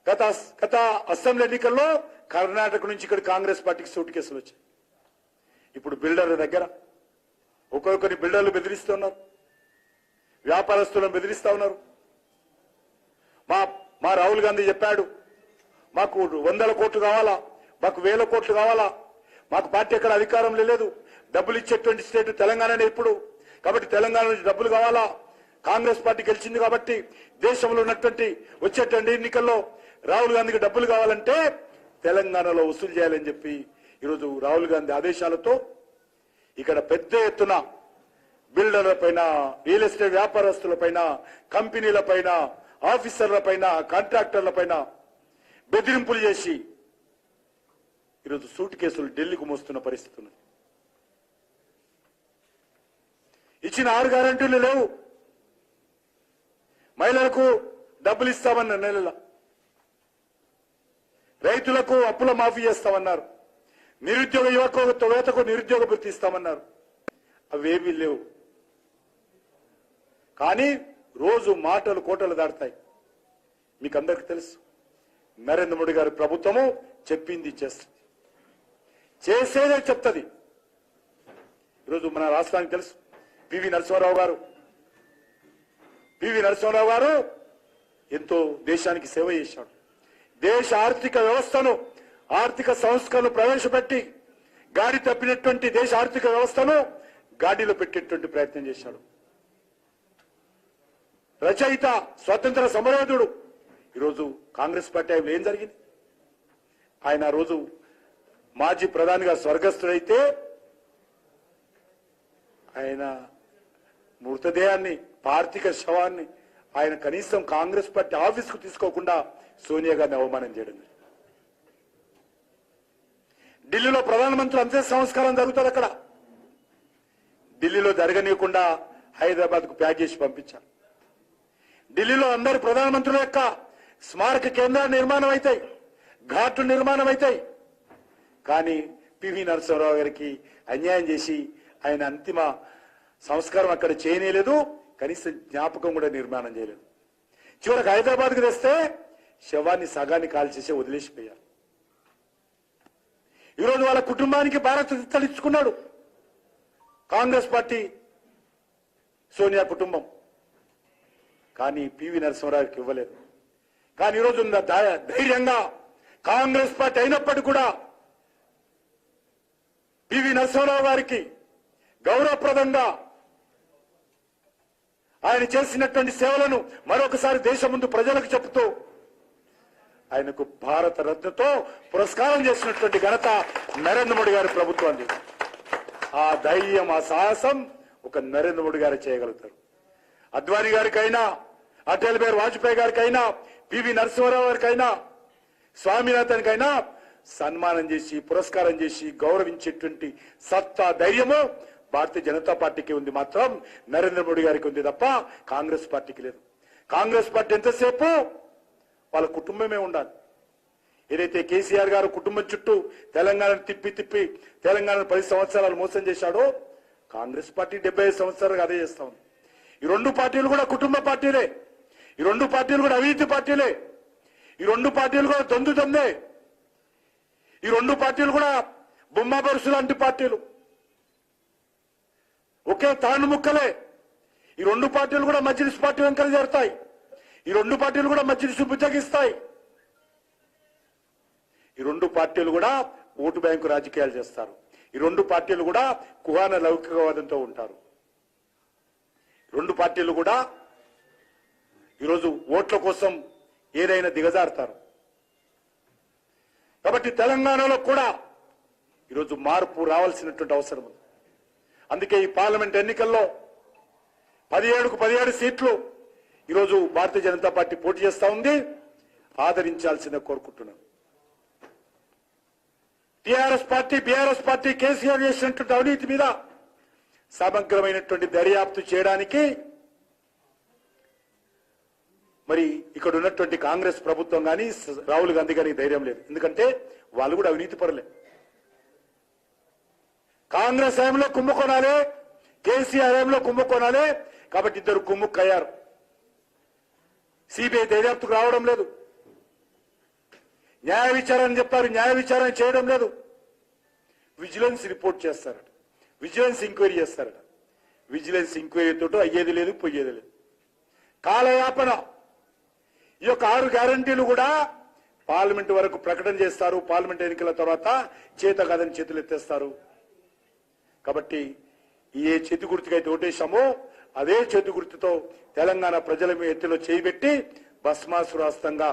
గత అసెంబ్లీ ఎన్నికల్లో కర్ణాటక నుంచి ఇక్కడ కాంగ్రెస్ పార్టీకి సూట్ కేసులు వచ్చాయి. ఇప్పుడు బిల్డర్ల దగ్గర ఒక్కొక్కరి బిల్డర్లు బెదిరిస్తున్నారు, వ్యాపారస్తులను బెదిరిస్తా ఉన్నారు. మా రాహుల్ గాంధీ చెప్పాడు, మాకు 100 కోట్లు కావాలా, మాకు 1000 కోట్లు కావాలా, మాకు పార్టీ ఎక్కడ అధికారం లేదు, డబ్బులు ఇచ్చేటువంటి స్టేట్ తెలంగాణనే ఇప్పుడు, కాబట్టి తెలంగాణ నుంచి డబ్బులు కావాలా, కాంగ్రెస్ పార్టీ గెలిచింది కాబట్టి దేశంలో ఉన్నటువంటి వచ్చేటువంటి ఎన్నికల్లో రాహుల్ గాంధీకి డబ్బులు కావాలంటే తెలంగాణలో వసూలు చేయాలని చెప్పి ఈరోజు రాహుల్ గాంధీ ఆదేశాలతో ఇక్కడ పెద్ద ఎత్తున బిల్డర్ల పైన, రియల్ ఎస్టేట్ వ్యాపారస్తుల పైన, కంపెనీల పైన, ఆఫీసర్ల పైన, కాంట్రాక్టర్ల పైన బెదిరింపులు చేసి ఈరోజు సూట్ కేసులు ఢిల్లీకి మోస్తున్న పరిస్థితి ఉన్నది. ఇచ్చిన 6 గ్యారెంటీలు లేవు. మహిళలకు డబ్బులు ఇస్తామన్న నెలల, రైతులకు అప్పుల మాఫీ చేస్తామన్నారు, నిరుద్యోగ యువతకు నిరుద్యోగ భృతి ఇస్తామన్నారు. అవేమీ లేవు. కానీ రోజు మాటలు కోటలు దాటుతాయి. మీకు అందరికీ తెలుసు, నరేంద్ర మోడీ గారి ప్రభుత్వము చెప్పింది చేస్తుంది, చేసేదే చెప్తుంది. ఈరోజు మన రాష్ట్రానికి తెలుసు, పివి నరసింహారావు గారు ఎంతో దేశానికి సేవ చేశాడు. దేశ ఆర్థిక వ్యవస్థను, ఆర్థిక సంస్కరణను ప్రవేశపెట్టి గాడి తప్పినటువంటి దేశ ఆర్థిక వ్యవస్థను గాడిలో పెట్టేటువంటి ప్రయత్నం చేశాడు. రచయిత, స్వతంత్ర సమరయోధుడు. ఈరోజు కాంగ్రెస్ పార్టీ ఏం జరిగింది? ఆయన రోజు మాజీ ప్రధానిగా స్వర్గస్థుడైతే ఆయన మృతదేహాన్ని, పార్థిక శవాన్ని ఆయన కనీసం కాంగ్రెస్ పార్టీ ఆఫీసుకు తీసుకోకుండా సోనియా గాంధీ అవమానం చేయడం. ఢిల్లీలో ప్రధానమంత్రి అంత్య సంస్కారం జరుగుతుంది. అక్కడ ఢిల్లీలో జరగనీయకుండా హైదరాబాద్ కు ప్యాక్ చేసి పంపించారు. ఢిల్లీలో అందరు ప్రధానమంత్రుల యొక్క స్మారక కేంద్రాలు నిర్మాణం అవుతాయి, ఘాట్లు నిర్మాణం అవుతాయి. కానీ పివి నరసింహారావు గారికి అన్యాయం చేసి ఆయన అంతిమ సంస్కారం అక్కడ చేయలేదు, కనీసం జ్ఞాపకం కూడా నిర్మాణం చేయలేదు. చివరికి హైదరాబాద్కి తెస్తే శవాన్ని సగాన్ని కాల్చేసి వదిలేసిపోయారు. ఈరోజు వాళ్ళ కుటుంబానికి భారత తలించుకున్నాడు కాంగ్రెస్ పార్టీ, సోనియా కుటుంబం. కానీ పివి నరసింహారావుకి ఇవ్వలేదు. కానీ ఈరోజు ధైర్యంగా కాంగ్రెస్ పార్టీ అయినప్పటికీ కూడా పివి నరసింహారావు గారికి గౌరవప్రదంగా ఆయన చేసినటువంటి సేవలను మరొకసారి దేశం ముందు ప్రజలకు చెబుతూ ఆయనకు భారత రత్నతో పురస్కారం చేసినటువంటి ఘనత నరేంద్ర మోడీ గారి ప్రభుత్వాన్ని. ఆ ధైర్యం, ఆ సాహసం ఒక నరేంద్ర మోడీ గారు చేయగలుగుతారు. అద్వానీ గారికైనా, అటల్ బిహారీ వాజ్పేయి గారికైనా, పివి నరసింహారావు గారికైనా, స్వామినాథన్కైనా సన్మానం చేసి, పురస్కారం చేసి గౌరవించేటువంటి సత్తా, ధైర్యము భారతీయ జనతా పార్టీకి ఉంది, మాత్రం నరేంద్ర మోడీ గారికి ఉంది తప్ప కాంగ్రెస్ పార్టీకి లేదు. కాంగ్రెస్ పార్టీ ఎంతసేపు వాళ్ళ కుటుంబమే ఉండాలి. ఏదైతే కేసీఆర్ గారు కుటుంబం చుట్టూ తెలంగాణను తిప్పి తెలంగాణను 10 సంవత్సరాలు మోసం చేశాడో, కాంగ్రెస్ పార్టీ 75 సంవత్సరాలుగా అదే చేస్తా ఉంది. ఈ 2 పార్టీలు కూడా కుటుంబ పార్టీలే, ఈ 2 పార్టీలు కూడా అవినీతి పార్టీలే, ఈ 2 పార్టీలు కూడా దొందే, ఈ 2 పార్టీలు కూడా బొమ్మ బరుసు లాంటి పార్టీలు, ఒకే తాను ముక్కలే. ఈ 2 పార్టీలు కూడా మజ్లిస్ పార్టీ వెంకలు చేరుతాయి, ఈ 2 పార్టీలు కూడా మజ్లిస్ బుజ్జగిస్తాయి. ఈ 2 పార్టీలు కూడా ఓటు బ్యాంకు రాజకీయాలు చేస్తారు. ఈ 2 పార్టీలు కూడా కుహాన లౌకికవాదంతో ఉంటారు. 2 పార్టీలు కూడా ఈరోజు ఓట్ల కోసం ఏదైనా దిగజారుతారు. కాబట్టి తెలంగాణలో కూడా ఈరోజు మార్పు రావాల్సినటువంటి అవసరం ఉంది. అందుకే ఈ పార్లమెంట్ ఎన్నికల్లో 17కు 17 సీట్లు ఈరోజు భారతీయ జనతా పార్టీ పోటీ చేస్తా ఉంది. ఆదరించాల్సిందే కోరుకుంటున్నాను. TRS party, BRS party KCR చేసినటువంటి అవినీతి మీద సమగ్రమైనటువంటి దర్యాప్తు చేయడానికి మరి ఇక్కడ ఉన్నటువంటి కాంగ్రెస్ ప్రభుత్వం కానీ, రాహుల్ గాంధీ గారికి ధైర్యం లేదు. ఎందుకంటే వాళ్ళు కూడా అవినీతి పరులే. కాంగ్రెస్ హయాంలో కుంభకోణాలే, కేసీఆర్ హయాంలో కుంభకోణాలే. కాబట్టి ఇద్దరు కుమ్ముక్కయ్యారు. సిబిఐ దర్యాప్తుకు రావడం లేదు. న్యాయ విచారణ చెప్తారు, న్యాయ విచారణ చేయడం లేదు. విజిలెన్స్ రిపోర్ట్ చేస్తారట, విజిలెన్స్ ఎంక్వైరీ చేస్తారట. విజిలెన్స్ ఎంక్వైరీతో అయ్యేది లేదు, పోయేది లేదు. కాలయాపన. ఈ యొక్క 6 గ్యారంటీలు కూడా పార్లమెంట్ వరకు ప్రకటన చేస్తారు. పార్లమెంట్ ఎన్నికల తర్వాత చేత కాదని చేతులు ఎత్తేస్తారు. కాబట్టి ఏ చేతి గుర్తుకైతే ఓటేశామో అదే చేతి గుర్తుతో తెలంగాణ ప్రజల ఎత్తులో చేయబెట్టి భస్మాసురాస్తంగా